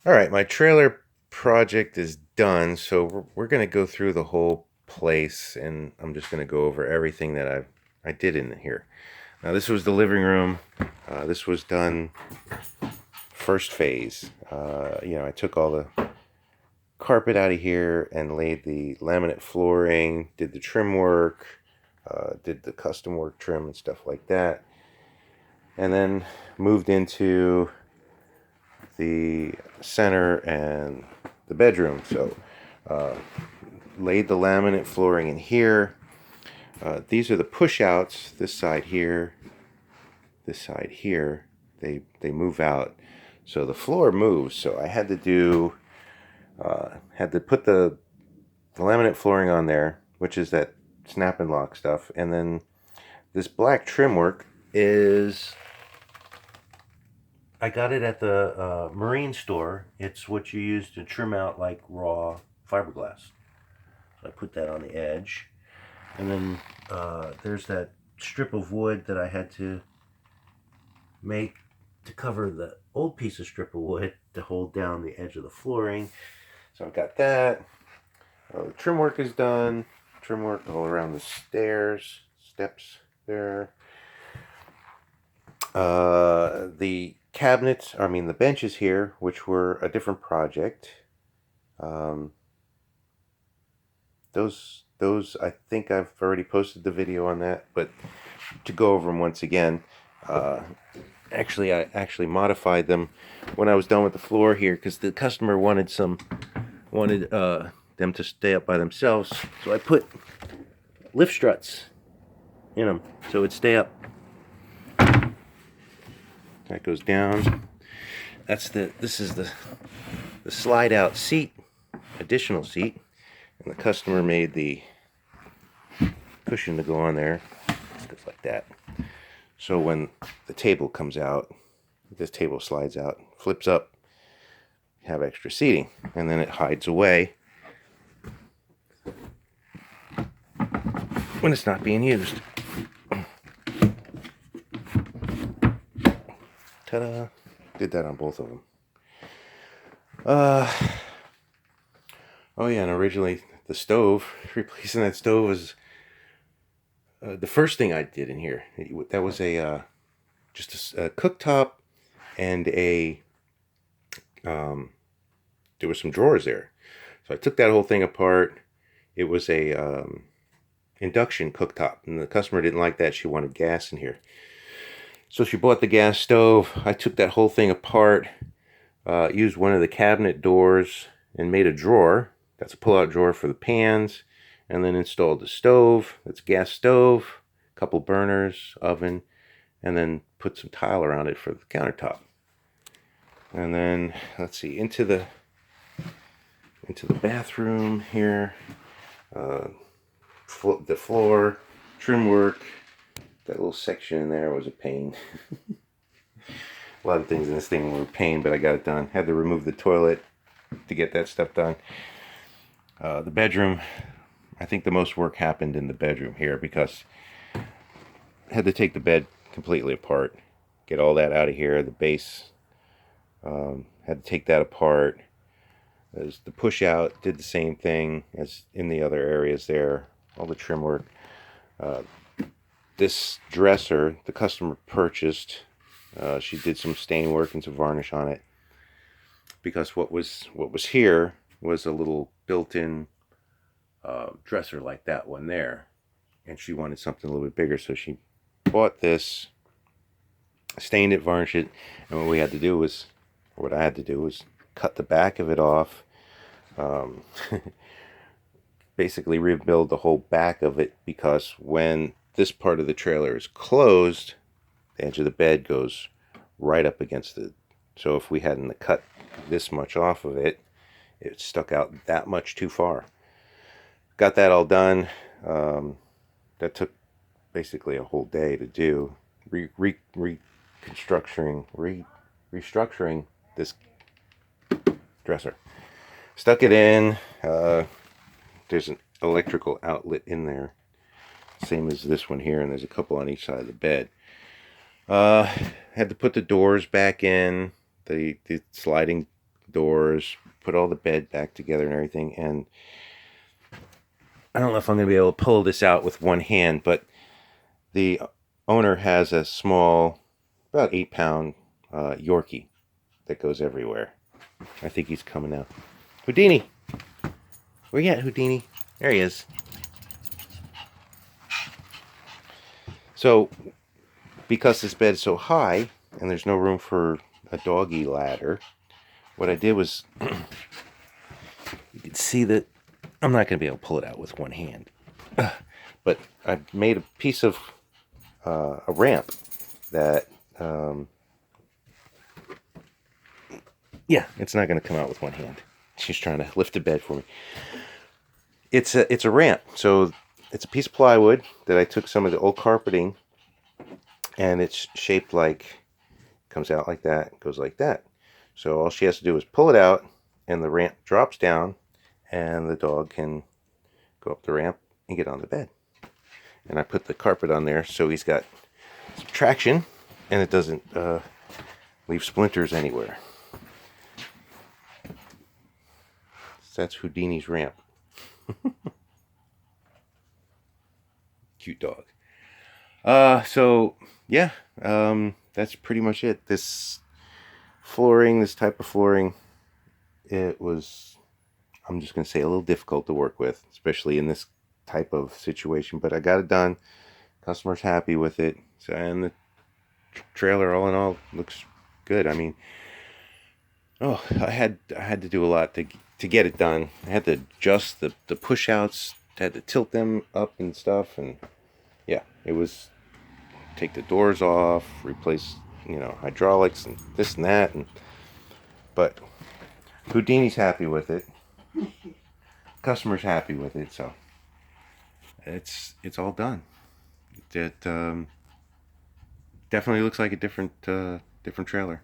All right, my trailer project is done, so we're going to go through the whole place, and I'm just going to go over everything that I did in here. Now, this was the living room. This was done first phase. I took all the carpet out of here and laid the laminate flooring, did the trim work, did the custom work trim and stuff like that, and then moved into the center and the bedroom. So laid the laminate flooring in here. These are the push outs. This side here, this side here. They move out, so the floor moves. So I had to put the laminate flooring on there, which is that snap and lock stuff, and then this black trim work is I got it at the marine store. It's what you use to trim out like raw fiberglass. So I put that on the edge. And then there's that strip of wood that I had to make to cover the old piece of strip of wood to hold down the edge of the flooring. So I've got that. The trim work is done. Trim work all around the steps there. The cabinets, I mean the benches here, which were a different project. Um, those I think I've already posted the video on that, but to go over them once again, uh, I actually modified them when I was done with the floor here because the customer wanted them to stay up by themselves, so I put lift struts in them so it'd stay up. That goes down. This is the slide out seat, additional seat, and the customer made the cushion to go on there, stuff like that. So when the table comes out, this table slides out, flips up, have extra seating, and then it hides away when it's not being used. Ta-da! Did that on both of them. Oh yeah, and originally the stove, replacing that stove was the first thing I did in here. That was just a cooktop and um, there was some drawers there. So I took that whole thing apart. It was a induction cooktop, and the customer didn't like that. She wanted gas in here. So she bought the gas stove. I took that whole thing apart, used one of the cabinet doors and made a drawer. That's a pull-out drawer for the pans, and then installed the stove. That's a gas stove, a couple burners, oven, and then put some tile around it for the countertop. And then let's see, into the bathroom here. Uh, the floor, trim work. That little section in there was a pain. A lot of things in this thing were a pain, but I got it done. Had to remove the toilet to get that stuff done. The bedroom, I think the most work happened in the bedroom here because I had to take the bed completely apart, get all that out of here. The base, had to take that apart. As the push out, did the same thing as in the other areas there, all the trim work. Uh, this dresser, the customer purchased. She did some stain work and some varnish on it because what was here was a little built-in dresser like that one there, and she wanted something a little bit bigger, so she bought this, stained it, varnished it, and what I had to do was cut the back of it off. Um, Basically rebuild the whole back of it because when this part of the trailer is closed, the edge of the bed goes right up against it. So if we hadn't cut this much off of it, it stuck out that much too far. Got that all done. That took basically a whole day to do. Restructuring this dresser. Stuck it in. There's an electrical outlet in there, same as this one here, and there's a couple on each side of the bed. Had to put the doors back in, the sliding doors, put all the bed back together and everything. And I don't know if I'm going to be able to pull this out with one hand, but the owner has a small, about 8-pound Yorkie that goes everywhere. I think he's coming out. Houdini! Where you at, Houdini? There he is. So, because this bed is so high, and there's no room for a doggy ladder, what I did was, you can see that I'm not going to be able to pull it out with one hand. But I made a piece of a ramp that, yeah, it's not going to come out with one hand. She's trying to lift the bed for me. It's a ramp. So it's a piece of plywood that I took some of the old carpeting, and it's shaped like, comes out like that, goes like that. So all she has to do is pull it out, and the ramp drops down, and the dog can go up the ramp and get on the bed. And I put the carpet on there so he's got some traction, and it doesn't leave splinters anywhere. So that's Houdini's ramp. Cute dog. So yeah, that's pretty much it. This flooring, this type of flooring, it was, I'm just going to say, a little difficult to work with, especially in this type of situation, but I got it done. Customer's happy with it. So, and the trailer, all in all, looks good. I mean, I had to do a lot to get it done. I had to adjust the push outs, had to tilt them up and stuff, and yeah, it was take the doors off, replace, hydraulics and this and that, but Houdini's happy with it. Customer's happy with it, so it's all done. It definitely looks like a different trailer.